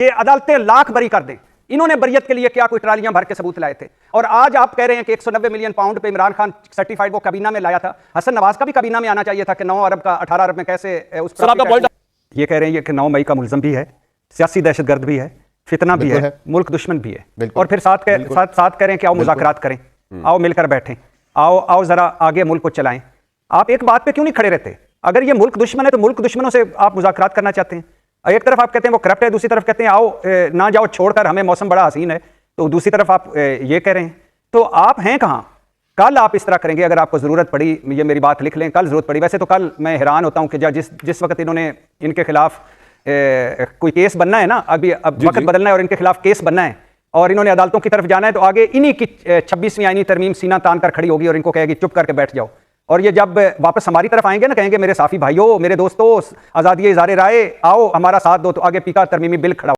ये अदालतें लाख बरी कर दें। इन्होंने बरियत के लिए क्या कोई ट्रालियां भर के सबूत लाए थे? और आज आप कह रहे हैं कि 190 मिलियन पाउंड पे इमरान खान सर्टिफाइड वो कबीना में लाया था। हसन नवाज का भी कबीना में आना चाहिए था कि 9 अरब का 18 अरब में कैसे उस पर। ये कह रहे हैं कि 9 मई का मुलजम भी है, सियासी दहशतगर्द भी है, फितना भी है, मुल्क दुश्मन भी है, और फिर साथ कह रहे हैं कि आओ मुज़ाकरात करें, आओ मिलकर बैठें, आओ जरा आगे मुल्क को चलाएं। आप एक बात पे क्यों नहीं खड़े रहते? अगर ये मुल्क दुश्मन है तो मुल्क दुश्मनों से आप मुज़ाकरात करना चाहते हैं। एक तरफ आप कहते हैं वो करप्ट है, दूसरी तरफ कहते हैं आओ ना जाओ छोड़कर, हमें मौसम बड़ा हसीन है, तो दूसरी तरफ आप ये कह रहे हैं। तो आप हैं कहाँ? कल आप इस तरह करेंगे अगर आपको ज़रूरत पड़ी, ये मेरी बात लिख लें, कल ज़रूरत पड़ी। वैसे तो कल मैं हैरान होता हूँ कि जिस वक्त इन्होंने इनके खिलाफ कोई केस बनना है ना, अब वक्त बदलना है और इनके खिलाफ केस बनना है और इन्होंने अदालतों की तरफ जाना है, तो आगे इन्हीं की 26वीं आईनी तरमीम सीना तान कर खड़ी होगी और इनको कहेगी चुप करके बैठ जाओ। और ये जब वापस हमारी तरफ आएंगे ना, कहेंगे मेरे साफी भाइयों, मेरे दोस्तों, आज़ादी इज़हार राय, आओ हमारा साथ दो, तो आगे पीका तरमीमी बिल खड़ा